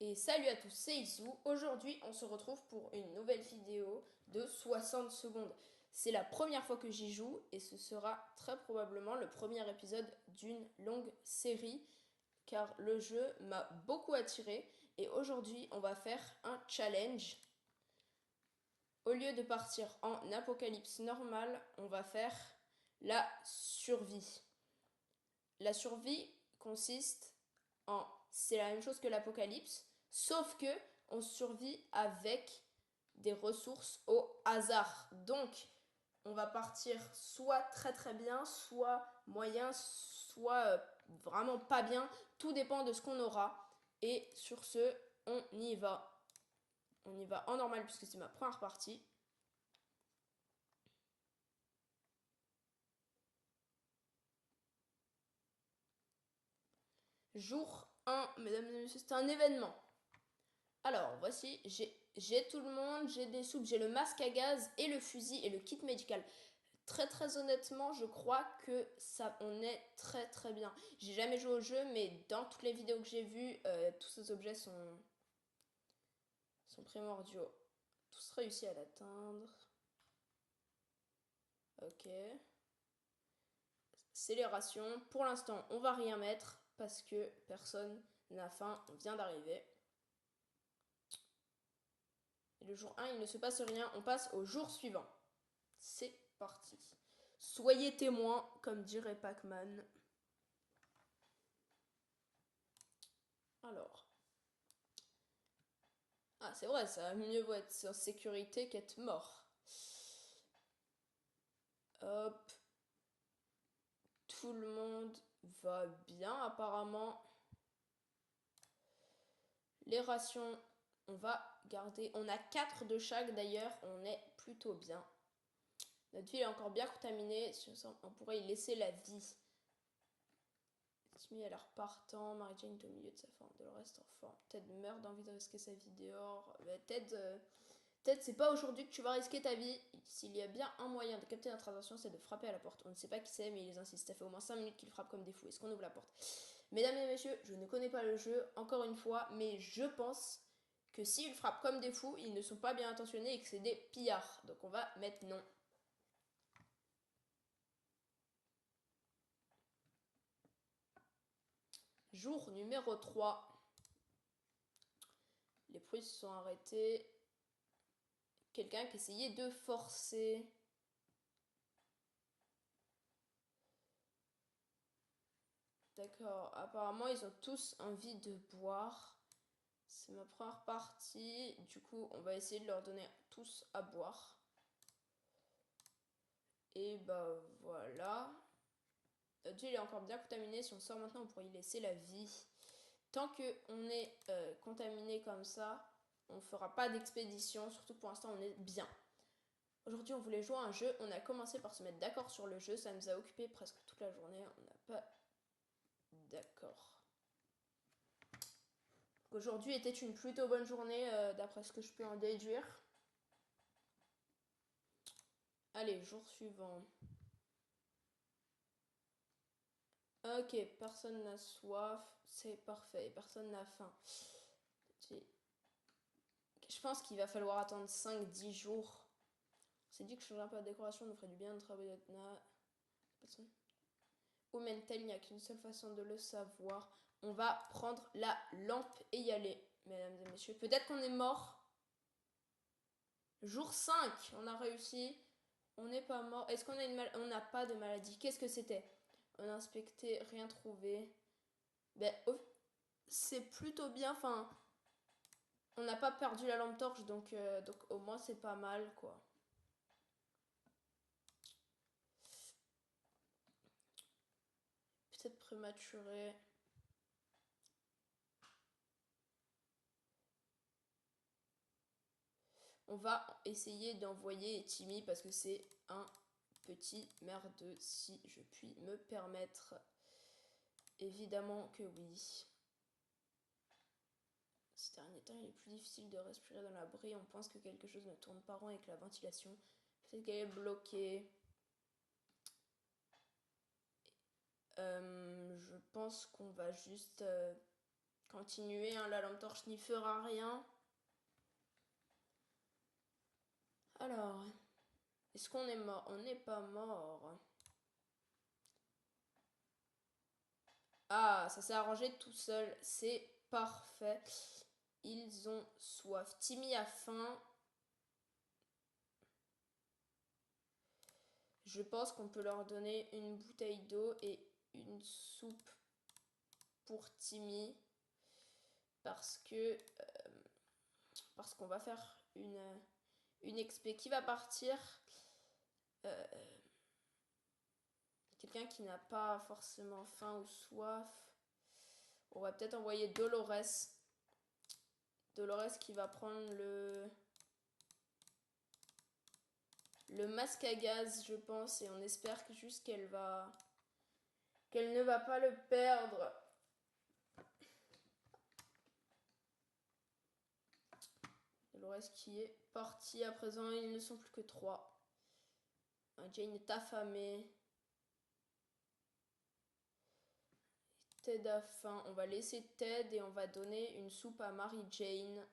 Et salut à tous, c'est Issou. Aujourd'hui, on se retrouve pour une nouvelle vidéo de 60 secondes. C'est la première fois que j'y joue et ce sera très probablement le premier épisode d'une longue série car le jeu m'a beaucoup attiré et aujourd'hui, on va faire un challenge. Au lieu de partir en apocalypse normale, on va faire la survie. La survie consiste en... C'est la même chose que l'apocalypse, sauf que on survit avec des ressources au hasard. Donc, on va partir soit très très bien, soit moyen, soit vraiment pas bien. Tout dépend de ce qu'on aura. Et sur ce, on y va. On y va en normal puisque c'est ma première partie. Jour 1, mesdames et messieurs, c'est un événement. Alors, voici, j'ai tout le monde, j'ai des soupes, j'ai le masque à gaz et le fusil et le kit médical. Très très honnêtement, je crois que ça, on est très très bien. J'ai jamais joué au jeu, mais dans toutes les vidéos que j'ai vues, tous ces objets sont primordiaux. Tous réussi à l'atteindre. Ok. Célébration. Pour l'instant, on va rien mettre parce que personne n'a faim. On vient d'arriver. Et le jour 1, il ne se passe rien. On passe au jour suivant. C'est parti. Soyez témoins, comme dirait Pac-Man. Alors. Ah, c'est vrai, ça va mieux vaut être en sécurité qu'être mort. Hop. Tout le monde va bien, apparemment. Les rations, on va garder. On a 4 de chaque d'ailleurs, on est plutôt bien. Notre ville est encore bien contaminée. On pourrait y laisser la vie. Timmy a l'air partant. Mary Jane est au milieu de sa forme. De le reste en forme. Ted meurt d'envie de risquer sa vie dehors. Ted, c'est pas aujourd'hui que tu vas risquer ta vie. S'il y a bien un moyen de capter notre attention, c'est de frapper à la porte. On ne sait pas qui c'est, mais ils insistent. Ça fait au moins 5 minutes qu'ils frappent comme des fous. Est-ce qu'on ouvre la porte? Mesdames et messieurs, je ne connais pas le jeu, encore une fois, mais je pense que s'ils frappent comme des fous, ils ne sont pas bien intentionnés et que c'est des pillards. Donc on va mettre non. Jour numéro 3. Les bruits se sont arrêtés. Quelqu'un qui essayait de forcer. D'accord, apparemment ils ont tous envie de boire. C'est ma première partie. Du coup, on va essayer de leur donner tous à boire. Et bah voilà. Notre ville est encore bien contaminée. Si on sort maintenant, on pourrait y laisser la vie. Tant qu'on est contaminé comme ça, on ne fera pas d'expédition. Surtout que pour l'instant, on est bien. Aujourd'hui, on voulait jouer à un jeu. On a commencé par se mettre d'accord sur le jeu. Ça nous a occupé presque toute la journée. On n'a pas d'accord. Aujourd'hui était une plutôt bonne journée d'après ce que je peux en déduire. Allez, jour suivant. Ok, personne n'a soif, c'est parfait, personne n'a faim. Je pense qu'il va falloir attendre 5-10 jours. On s'est dit que changer un peu la décoration nous ferait du bien de travailler notre... Où mène-t-elle? Il n'y a qu'une seule façon de le savoir. On va prendre la lampe et y aller, mesdames et messieurs. Peut-être qu'on est mort. Jour 5, on a réussi. On n'est pas mort. Est-ce qu'on a une maladie? On n'a pas de maladie. Qu'est-ce que c'était? On a inspecté, rien trouvé. Ben, c'est plutôt bien. Enfin, on n'a pas perdu la lampe torche, donc au moins c'est pas mal, quoi. Peut-être prématuré. On va essayer d'envoyer Timmy parce que c'est un petit merdeux, si je puis me permettre. Évidemment que oui. Ces derniers temps, il est plus difficile de respirer dans l'abri. On pense que quelque chose ne tourne pas rond avec la ventilation. Peut-être qu'elle est bloquée. Je pense qu'on va juste continuer, hein, la lampe torche n'y fera rien. Alors, est-ce qu'on est mort? On n'est pas mort. Ah, ça s'est arrangé tout seul. C'est parfait. Ils ont soif. Timmy a faim. Je pense qu'on peut leur donner une bouteille d'eau et une soupe pour Timmy. Parce qu'on va faire une expé qui va partir. Quelqu'un qui n'a pas forcément faim ou soif. On va peut-être envoyer Dolores. Dolores qui va prendre le masque à gaz, je pense. Et on espère que juste qu'elle ne va pas le perdre. Dolores qui est partie à présent. Ils ne sont plus que 3. Jane est affamée. Ted a faim. On va laisser Ted et on va donner une soupe à Mary Jane.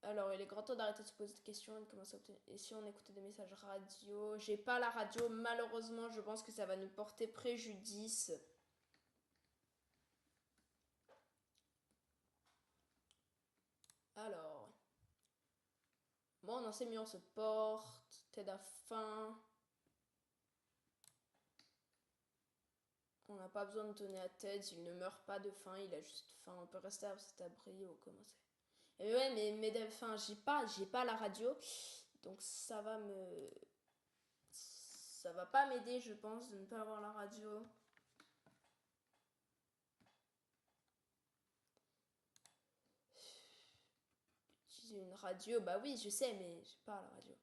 Alors, il est grand temps d'arrêter de se poser des questions et de commencer à obtenir. Et si on écoutait des messages radio? J'ai pas la radio, malheureusement, je pense que ça va nous porter préjudice. Alors. Bon, on en s'est mis, on se porte. Ted a faim. On n'a pas besoin de donner à Ted, il ne meurt pas de faim, il a juste faim. On peut rester à cet abri ou commencer. Et ouais, mais enfin, j'ai pas la radio, donc ça va pas m'aider, je pense, de ne pas avoir la radio. Utiliser une radio, bah oui, je sais, mais j'ai pas la radio.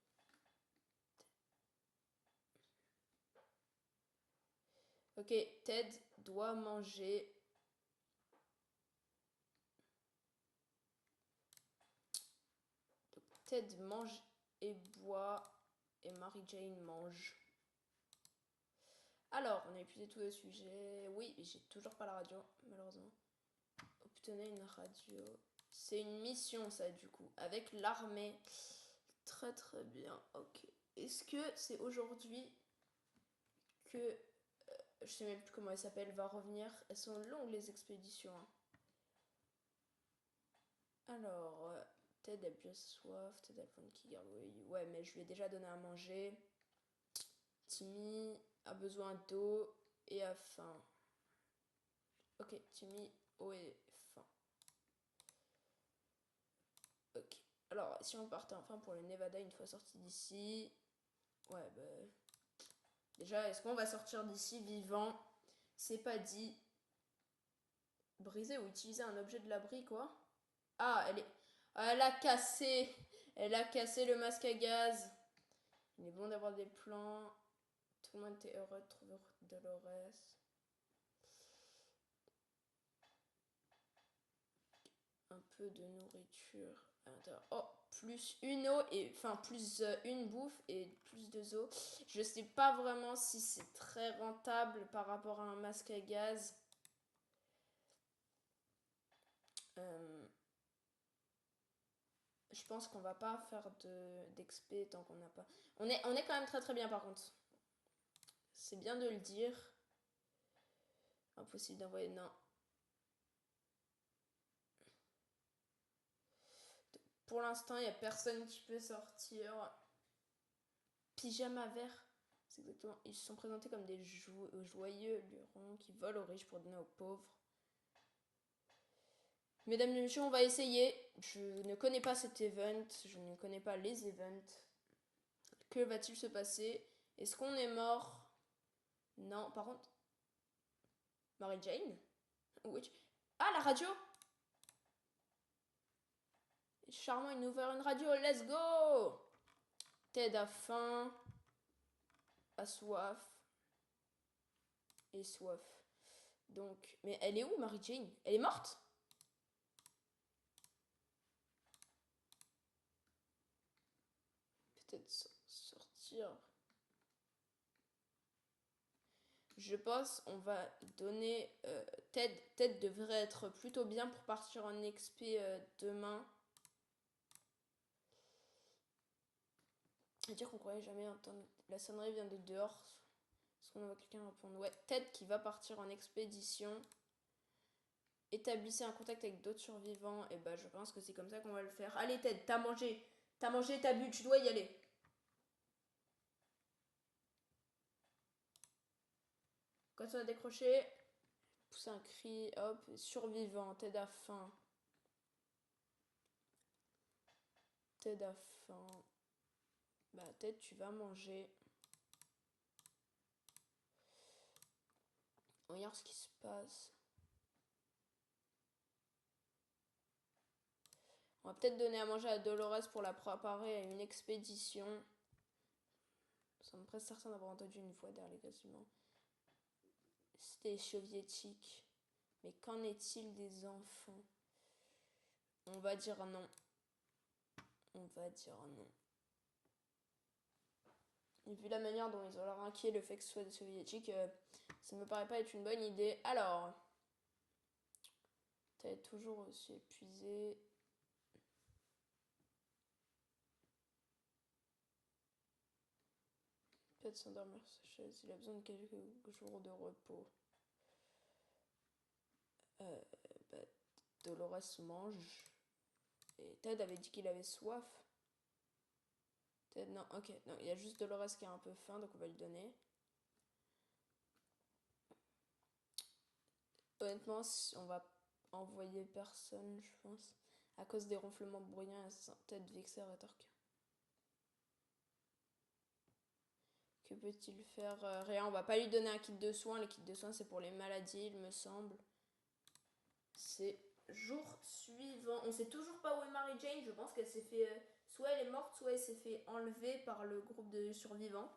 Ok, Ted doit manger. Donc, Ted mange et boit et Mary Jane mange. Alors, on a épuisé tous les sujets. Oui, j'ai toujours pas la radio, malheureusement. Obtenez une radio. C'est une mission, ça, du coup, avec l'armée. Très très bien. Ok. Est-ce que c'est aujourd'hui que je sais même plus comment elle s'appelle va revenir? Elles sont longues les expéditions, hein. Alors, Ted a bien soif. Ted a faim qui garde. Ouais, mais je lui ai déjà donné à manger. Timmy a besoin d'eau et a faim. Ok, Timmy, eau et faim. Ok. Alors, si on partait enfin pour le Nevada une fois sorti d'ici. Ouais, bah. Déjà, est-ce qu'on va sortir d'ici vivant? C'est pas dit. Briser ou utiliser un objet de l'abri, quoi. Ah, elle a cassé. Elle a cassé le masque à gaz. Il est bon d'avoir des plans. Tout le monde était heureux de trouver Dolores. Un peu de nourriture à l'intérieur. Oh, plus une eau et enfin plus une bouffe et plus de eau. Je sais pas vraiment si c'est très rentable par rapport à un masque à gaz. Je pense qu'on va pas faire d'expé tant qu'on n'a pas. On est quand même très très bien par contre. C'est bien de le dire. Impossible d'envoyer. Non. Pour l'instant, il n'y a personne qui peut sortir. Pyjama vert. C'est exactement. Ils se sont présentés comme des joyeux lurons qui volent aux riches pour donner aux pauvres. Mesdames et messieurs, on va essayer. Je ne connais pas cet event. Je ne connais pas les events. Que va-t-il se passer? Est-ce qu'on est mort? Non, par contre. Mary Jane? Oui. Ah, la radio! Charmant, il nous ouvert une radio. Let's go! Ted a faim. A soif. Et soif. Donc, mais elle est où, Mary Jane? Elle est morte? Peut-être sortir. je pense on va donner Ted. Ted devrait être plutôt bien pour partir en XP demain. Je veux dire qu'on croyait jamais entendre. La sonnerie vient de dehors. Est-ce qu'on voit quelqu'un répondre? Ouais, Ted qui va partir en expédition. Établissez un contact avec d'autres survivants. Et bah je pense que c'est comme ça qu'on va le faire. Allez Ted, t'as mangé. T'as mangé, t'as bu, tu dois y aller. Quand on a décroché, pousse un cri, hop, survivant, Ted a faim. Ted a faim. Bah Ted, tu vas manger. On regarde ce qui se passe. On va peut-être donner à manger à Dolores pour la préparer à une expédition. Nous sommes presque certains d'avoir entendu une voix derrière les bâtiments. C'était soviétique. Mais qu'en est-il des enfants? On va dire non. On va dire non. Et vu la manière dont ils ont leur inquiet le fait que ce soit des soviétiques, ça me paraît pas être une bonne idée. Alors, t'es toujours aussi épuisé. Peut-être s'endormir sur sa chaise. Il a besoin de quelques jours de repos. Bah, Dolores mange. Et Ted avait dit qu'il avait soif. Ted, non, ok. Non, il y a juste Dolores qui a un peu faim, donc on va lui donner. Honnêtement, on va envoyer personne, je pense. À cause des ronflements bruyants, Ted, Vexer et Torque. Que peut-il faire? Rien, on va pas lui donner un kit de soins. Les kits de soins, c'est pour les maladies, il me semble. C'est jour suivant. On sait toujours pas où est Mary Jane. Je pense qu'elle s'est fait... soit elle est morte, soit elle s'est fait enlever par le groupe de survivants.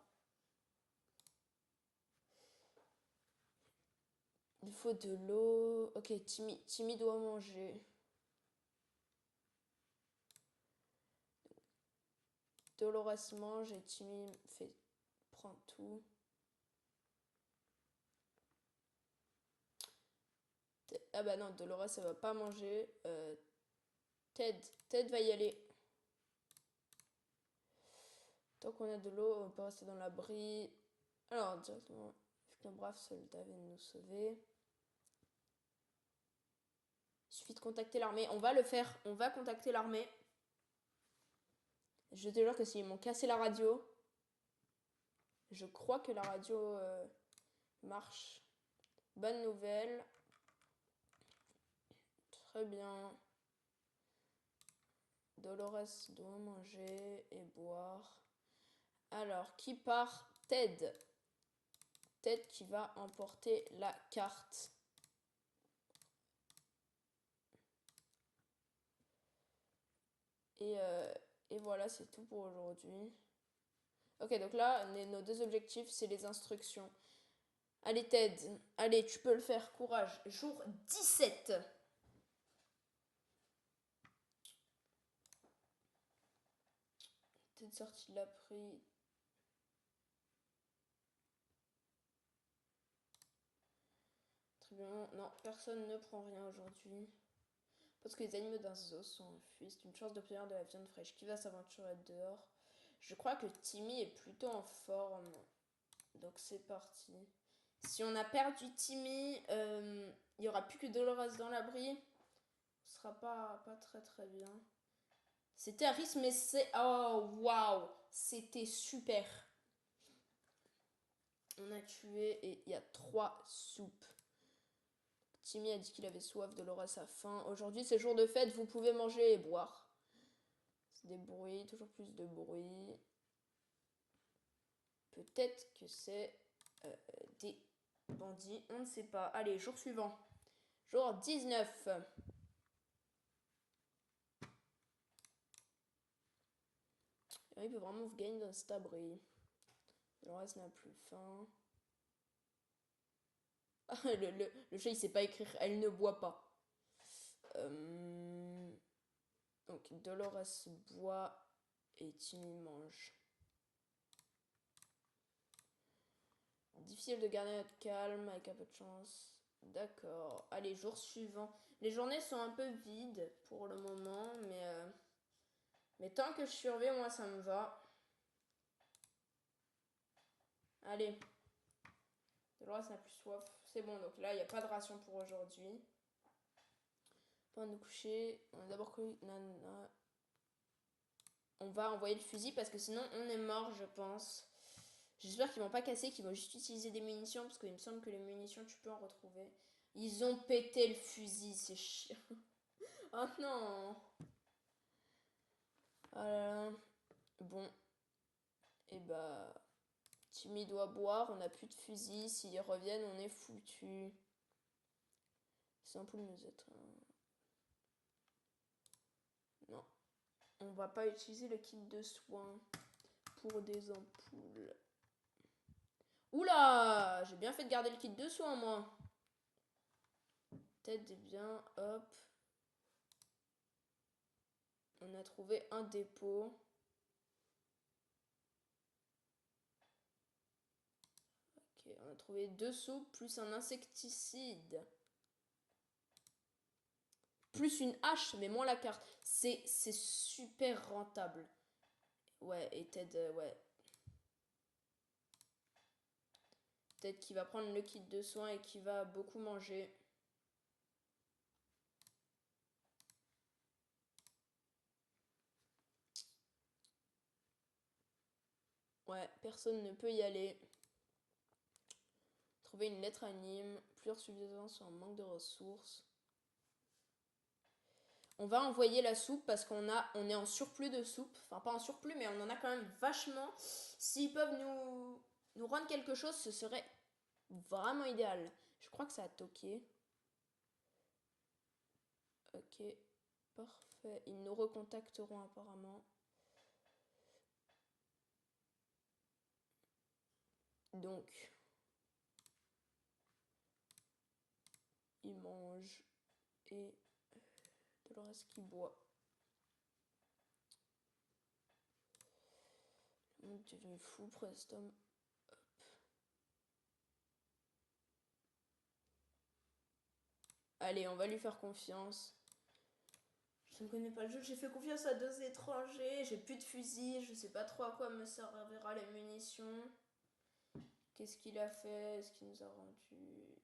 Il faut de l'eau. Ok, Timmy doit manger. Dolores mange et Timmy prend tout. Ah bah non, Dolores elle va pas manger. Ted va y aller. Tant qu'on a de l'eau, on peut rester dans l'abri. Alors directement, le brave soldat vient de nous sauver. Il suffit de contacter l'armée. On va le faire. On va contacter l'armée. Je te jure que s'ils m'ont cassé la radio, je crois que la radio marche. Bonne nouvelle. Très bien. Dolores doit manger et boire. Alors, qui part? Ted. Ted qui va emporter la carte. Et voilà, c'est tout pour aujourd'hui. Ok, donc là, nos deux objectifs, c'est les instructions. Allez Ted, allez, tu peux le faire, courage. Jour 17. Ted sorti de l'appris. Très bien, non, personne ne prend rien aujourd'hui. Parce que les animaux d'un zoo sont enfuis. C'est une chance d'obtenir de la viande fraîche. Qui va s'aventurer dehors? Je crois que Timmy est plutôt en forme. Donc c'est parti. Si on a perdu Timmy, il n'y aura plus que Dolores dans l'abri. Ce sera pas très très bien. C'était à risque, mais c'est... Oh, waouh! C'était super. On a tué et il y a 3 soupes. Timmy a dit qu'il avait soif, Dolores a faim. Aujourd'hui, c'est jour de fête, vous pouvez manger et boire. C'est des bruits, toujours plus de bruit. Peut-être que c'est des bandits, on ne sait pas. Allez, jour suivant. Jour 19. Il peut vraiment vous gagner dans cet abri. Dolores n'a plus faim. Le chat il sait pas écrire, elle ne boit pas. Donc Dolores boit et Timmy mange. Difficile de garder notre calme avec un peu de chance. D'accord. Allez, jour suivant. Les journées sont un peu vides pour le moment, mais tant que je surveille, moi, ça me va. Allez. Dolores n'a plus soif. C'est bon, donc là, il n'y a pas de ration pour aujourd'hui. Point de coucher. On a d'abord cru... On va envoyer le fusil parce que sinon, on est mort, je pense. J'espère qu'ils vont pas casser, qu'ils vont juste utiliser des munitions, parce qu'il me semble que les munitions, tu peux en retrouver. Ils ont pété le fusil, c'est chiant. Oh non. Oh là là. Bon. Et bah... Timmy doit boire, on n'a plus de fusil. S'ils reviennent, on est foutu. Ces ampoules nous être... Non. On va pas utiliser le kit de soins pour des ampoules. Oula! J'ai bien fait de garder le kit de soins, moi. Tête est bien, hop. On a trouvé un dépôt. Ok, on a trouvé 2 soupes plus un insecticide. Plus une hache, mais moins la carte. C'est super rentable. Ouais, et Ted, ouais. Ted qui va prendre le kit de soins et qui va beaucoup manger. Ouais, personne ne peut y aller. Trouver une lettre anime. Plusieurs subsistances sont en manque de ressources. On va envoyer la soupe parce on est en surplus de soupe. Enfin, pas en surplus, mais on en a quand même vachement. S'ils peuvent nous rendre quelque chose, ce serait vraiment idéal. Je crois que ça a toqué. Ok, parfait. Ils nous recontacteront apparemment. Donc, il mange et Dolores qui boit. Le monde est devenu fou, Preston. Hop. Allez, on va lui faire confiance. Je ne connais pas le jeu, j'ai fait confiance à 2 étrangers, j'ai plus de fusil, je sais pas trop à quoi me servira les munitions. Qu'est-ce qu'il a fait? Est-ce qu'il nous a rendu...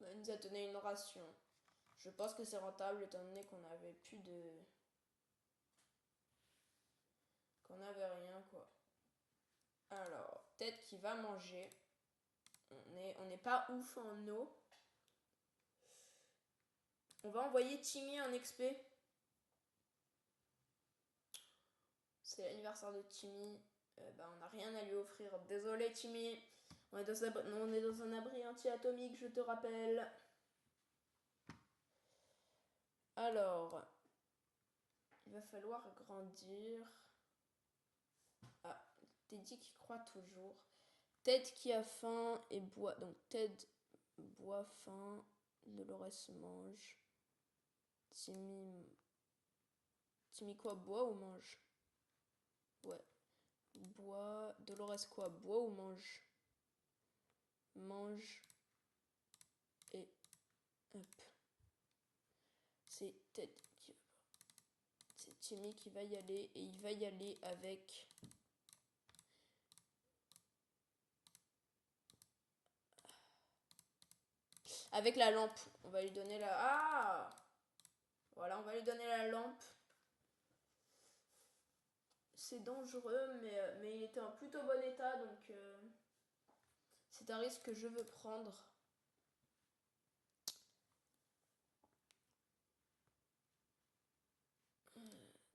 Il nous a donné une ration. Je pense que c'est rentable étant donné qu'on avait plus de... qu'on avait rien quoi. Alors, peut-être qu'il va manger. On n'est pas ouf en eau. On va envoyer Timmy un XP. C'est l'anniversaire de Timmy. On n'a rien à lui offrir. Désolé Timmy. On est dans un abri anti-atomique, je te rappelle. Alors, il va falloir grandir. Ah, Teddy qui croit toujours. Ted qui a faim et boit. Donc Ted boit faim. Dolores mange. Timmy quoi, boit ou mange? Ouais. Boit. Dolores quoi, boit ou mange? Mange. Et hop. C'est Ted qui... C'est Timmy qui va y aller. Et il va y aller avec... Avec la lampe. On va lui donner la... Ah! Voilà, on va lui donner la lampe. C'est dangereux, mais il était en plutôt bon état, donc c'est un risque que je veux prendre.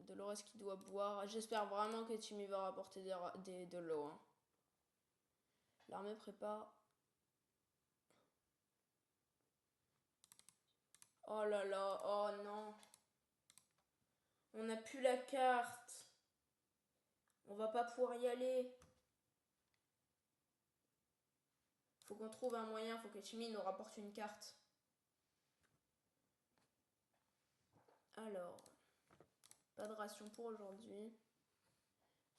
Dolores qui doit boire. J'espère vraiment que Timmy va rapporter de l'eau. Hein. L'armée prépare. Oh là là, oh non. On n'a plus la carte. On va pas pouvoir y aller. Faut qu'on trouve un moyen, faut que Timmy nous rapporte une carte. Alors, pas de ration pour aujourd'hui.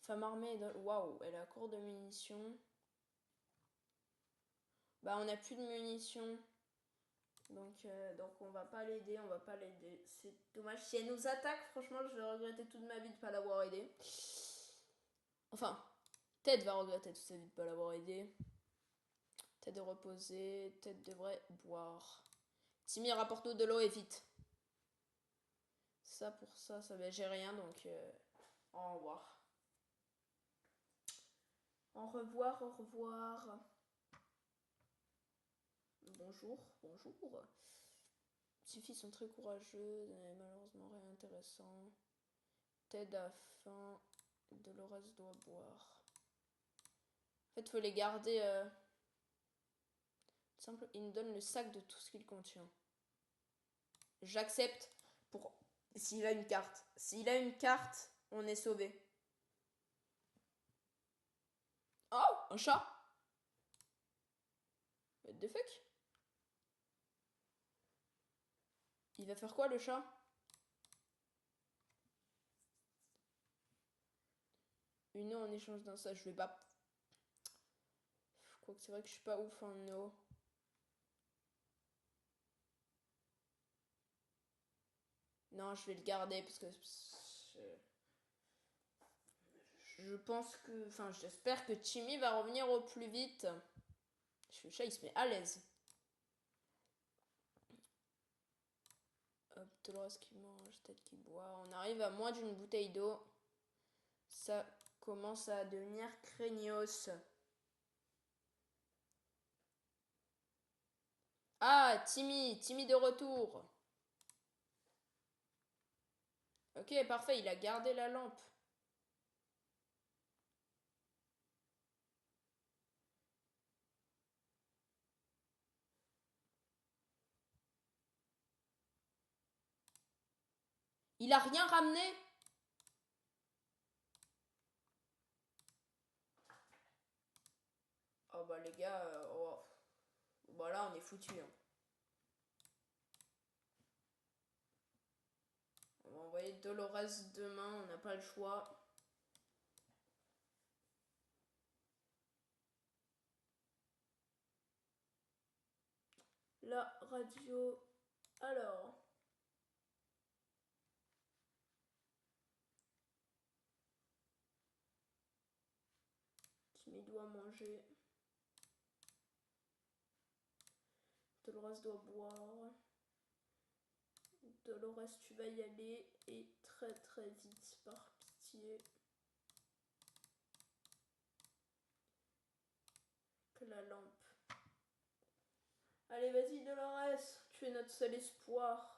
Femme armée, waouh, elle a court de munitions. Bah, on n'a plus de munitions. Donc on va pas l'aider, on va pas l'aider. C'est dommage. Si elle nous attaque, franchement, je vais regretter toute ma vie de pas l'avoir aidé. Enfin, Ted va regretter toute sa vie de pas l'avoir aidé. Ted de reposer, Ted devrait boire. Timmy, rapporte-nous de l'eau et vite. Ça pour ça, j'ai rien donc au revoir. Au revoir, au revoir. Bonjour, bonjour. Ces filles sont très courageuses, mais malheureusement rien d'intéressant. Ted a faim, Dolores doit boire. En fait, faut les garder. Simple, il nous donne le sac de tout ce qu'il contient. J'accepte pour s'il a une carte. S'il a une carte, on est sauvé. Oh, un chat. What the fuck? Il va faire quoi le chat? Une eau en échange d'un ça, je vais pas. Quoique c'est vrai que je suis pas ouf en eau. Non, je vais le garder parce que je pense que, enfin, j'espère que Timmy va revenir au plus vite. Le chat, il se met à l'aise. Hop, Dolores qui mange, Ted qui boit. On arrive à moins d'une bouteille d'eau. Ça commence à devenir craignos. Ah, Timmy de retour. Ok, parfait, il a gardé la lampe. Il a rien ramené? Oh bah les gars, oh. Bah là on est foutu. Hein. On va envoyer Dolores demain, on n'a pas le choix. La radio. Alors. Timmy doit manger. Dolores doit boire. Dolores, tu vas y aller. Et très très vite, par pitié. Que la lampe. Allez, vas-y, Dolores. Tu es notre seul espoir.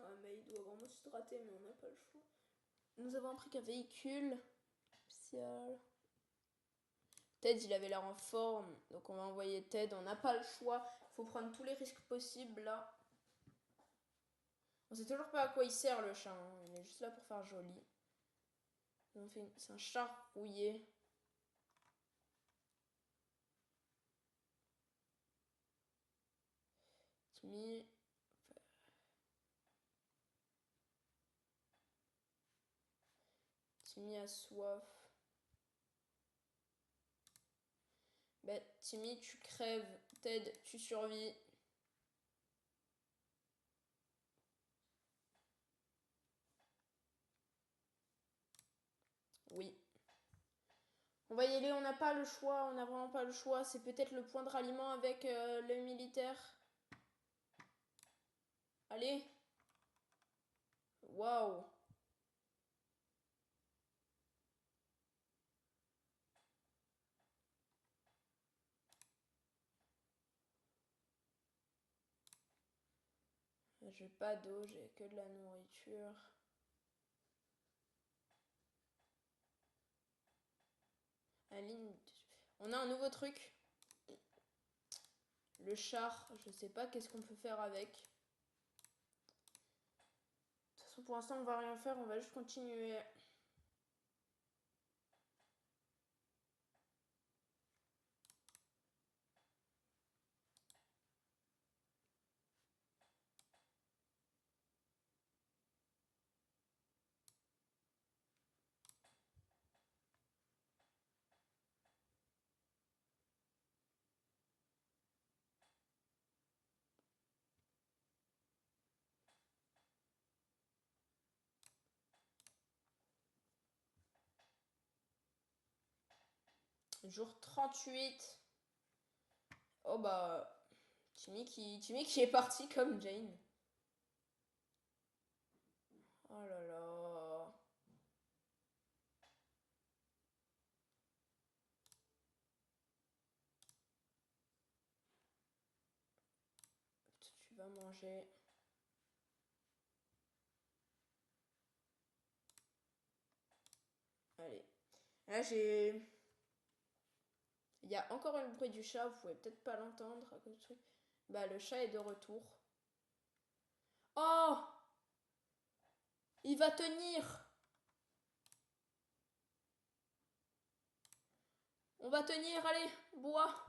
Ah, mais il doit vraiment s'hydrater, mais on n'a pas le choix. Nous avons appris qu'un véhicule spécial. Ted, il avait l'air en forme, donc on va envoyer Ted. On n'a pas le choix. Il faut prendre tous les risques possibles là. On sait toujours pas à quoi il sert le chat. Hein. Il est juste là pour faire joli. C'est un chat rouillé. Timmy. Timmy a soif. Ben, Timmy, tu crèves. Ted, tu survis. Oui. On va y aller, on n'a pas le choix, on n'a vraiment pas le choix. C'est peut-être le point de ralliement avec le militaire. Allez. Waouh. J'ai pas d'eau, j'ai que de la nourriture. Aline, on a un nouveau truc. Le char, je sais pas qu'est-ce qu'on peut faire avec. De toute façon, pour l'instant, on va rien faire, on va juste continuer. Jour 38. Oh bah, Timmy qui est parti comme Jane. Oh là là. Tu vas manger. Allez. Là, j'ai... Il y a encore le bruit du chat, vous pouvez peut-être pas l'entendre à cause du truc. Bah, le chat est de retour. Oh! Il va tenir! On va tenir, allez, bois!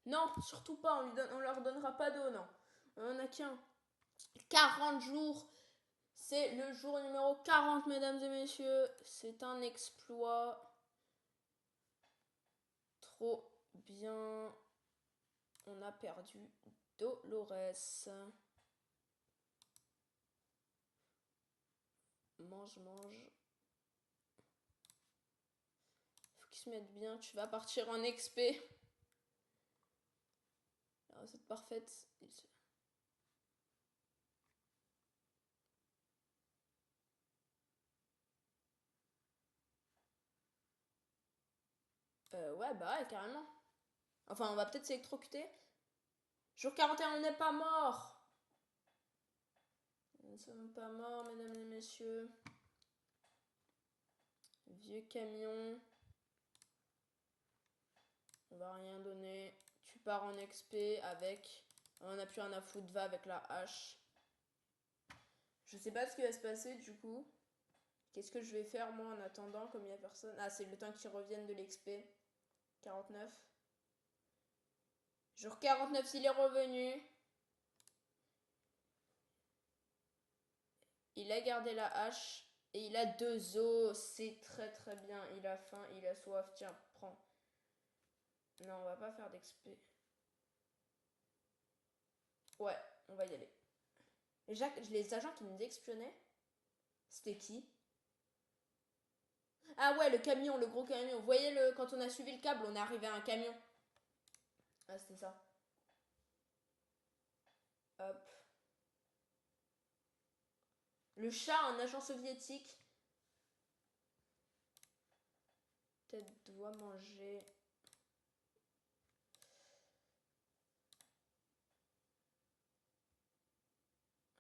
Non, surtout pas, on leur donnera pas d'eau, non. On en a qu'un. 40 jours. C'est le jour numéro 40, mesdames et messieurs. C'est un exploit. Trop bien. On a perdu Dolores. Mange, mange. Faut qu'ils se mettent bien. Tu vas partir en XP. La recette parfaite. Ouais, bah ouais, carrément. Enfin, on va peut-être s'électrocuter. Jour 41, on n'est pas mort. Nous ne sommes pas morts, mesdames et messieurs. Vieux camion. On va rien donner. Tu pars en XP avec... On n'a plus rien à foutre, va avec la hache. Je sais pas ce qui va se passer du coup. Qu'est-ce que je vais faire moi en attendant comme il n'y a personne? Ah, c'est le temps qu'ils reviennent de l'XP. 49. Jour 49, s'il est revenu. Il a gardé la hache. Et il a 2 os. C'est très très bien. Il a faim, il a soif. Tiens, prends. Non, on va pas faire d'XP. Ouais, on va y aller. Les agents qui nous espionnaient, c'était qui? Ah ouais, le camion, le gros camion. Vous voyez, quand on a suivi le câble, on est arrivé à un camion. Ah, c'était ça. Hop. Le chat, un agent soviétique. Peut-être doit manger.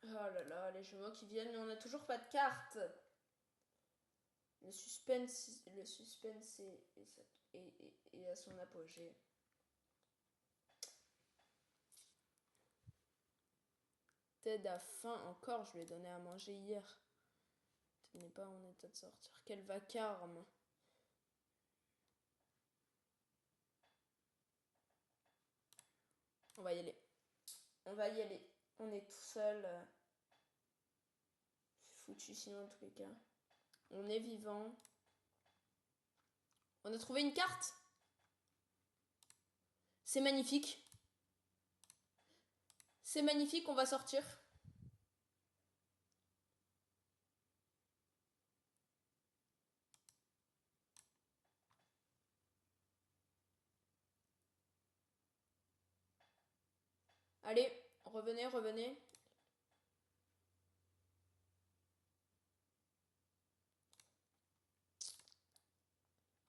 Oh là là, les jumeaux qui viennent, mais on n'a toujours pas de carte. Le suspense est à son apogée. Ted a faim encore, je lui ai donné à manger hier. Ted n'est pas en état de sortir. Quel vacarme. On va y aller. On va y aller. On est tout seul. C'est foutu sinon en tous les cas. On est vivant. On a trouvé une carte. C'est magnifique. C'est magnifique, on va sortir. Allez, revenez, revenez.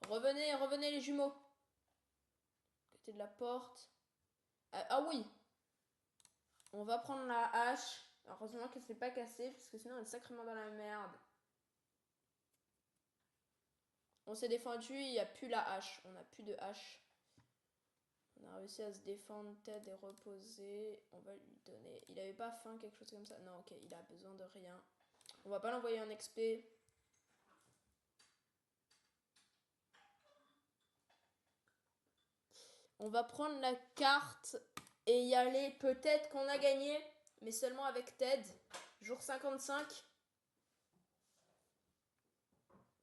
Revenez, revenez les jumeaux. Côté de la porte. Ah oui. On va prendre la hache. Heureusement qu'elle s'est pas cassée, parce que sinon on est sacrément dans la merde. On s'est défendu, il n'y a plus la hache. On n'a plus de hache. On a réussi à se défendre, Ted est reposé. On va lui donner... Il avait pas faim, quelque chose comme ça? Non, ok, il a besoin de rien. On va pas l'envoyer en XP. On va prendre la carte et y aller. Peut-être qu'on a gagné, mais seulement avec Ted. Jour 55.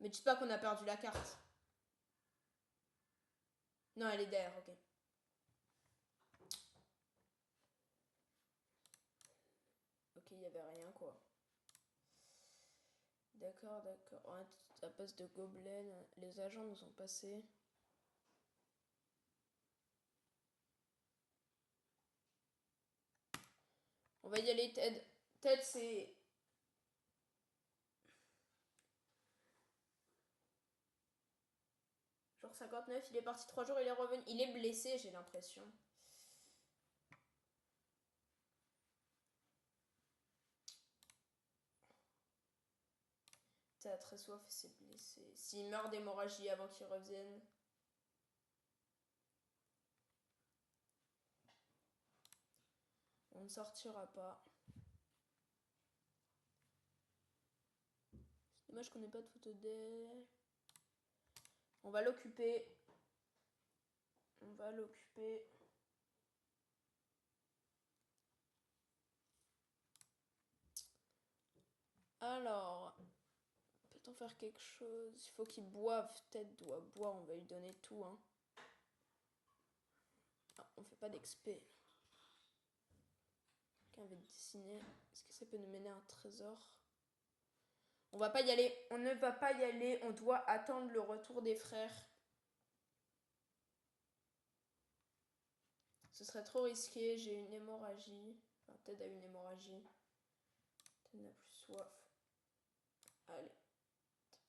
Mais dites pas qu'on a perdu la carte. Non, elle est derrière, ok. Ok, il y avait rien, quoi. D'accord, d'accord. Ouais, à base de gobelins, les agents nous ont passé. On va y aller, Ted. Ted, c'est... Genre 59, il est parti 3 jours, il est revenu. Il est blessé, j'ai l'impression. T'as très soif et c'est blessé. S'il meurt d'hémorragie avant qu'il revienne. On ne sortira pas. C'est dommage qu'on n'ait pas de photo d'elle. On va l'occuper. On va l'occuper. Alors, peut-on faire quelque chose? Il faut qu'il boive. Ted doit boire. On va lui donner tout. Hein. Ah, on fait pas d'expé. Quelqu'un veut dessiner. Est-ce que ça peut nous mener à un trésor? On va pas y aller. On ne va pas y aller. On doit attendre le retour des frères. Ce serait trop risqué. J'ai une hémorragie. Enfin, Ted a une hémorragie. Ted n'a plus soif. Allez.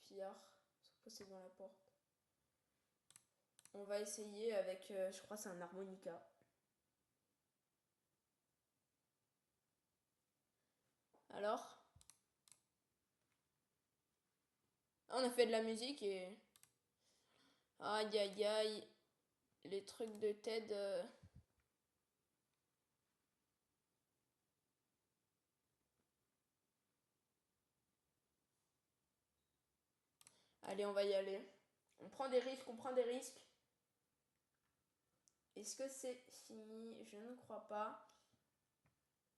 Pillard. Sont passés devant la porte. On va essayer avec... je crois que c'est un harmonica. Alors? On a fait de la musique et... Aïe aïe aïe. Les trucs de Ted... Allez, on va y aller. On prend des risques, on prend des risques. Est-ce que c'est fini? Je ne crois pas.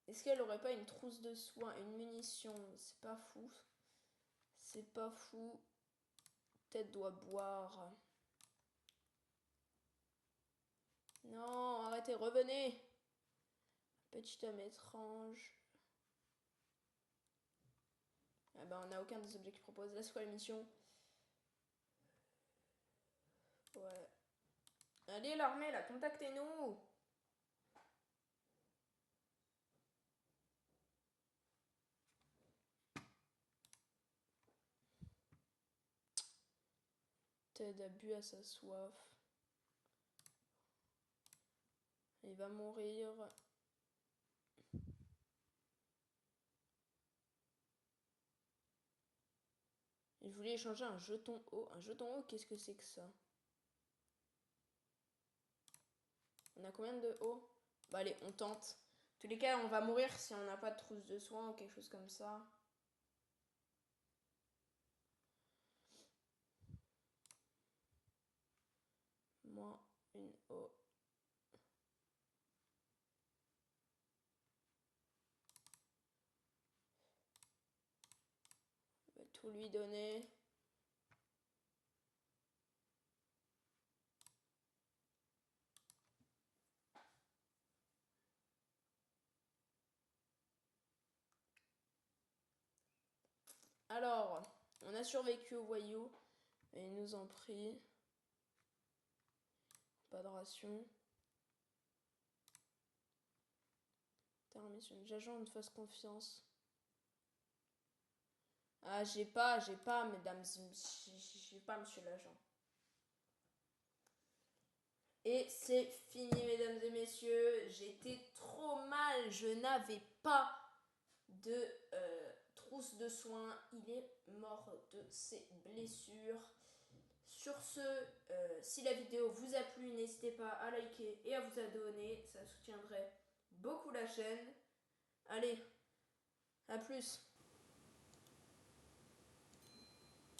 Est-ce qu'elle aurait pas une trousse de soins, une munition? C'est pas fou. C'est pas fou. Ted doit boire. Non, arrêtez, revenez. Petit homme étrange. Ah bah on n'a aucun des objets qu'il propose. Là c'est quoi la mission? Ouais. Allez l'armée là, contactez-nous. Ted a bu à sa soif. Il va mourir. Je voulais échanger un jeton haut. Un jeton haut, qu'est-ce que c'est que ça? On a combien de haut? Bah allez, on tente. En tous les cas, on va mourir si on n'a pas de trousse de soins ou quelque chose comme ça. Moins une haut. On va tout lui donner. Alors, on a survécu aux voyous. Et ils nous ont pris. Pas de ration. Mission. J'agent de fasse confiance. Ah, j'ai pas, mesdames, j'ai pas, monsieur l'agent. Et c'est fini, mesdames et messieurs. J'étais trop mal. Je n'avais pas de trousse de soins. Il est mort de ses blessures. Sur ce, si la vidéo vous a plu, n'hésitez pas à liker et à vous abonner. Ça soutiendrait beaucoup la chaîne. Allez, à plus.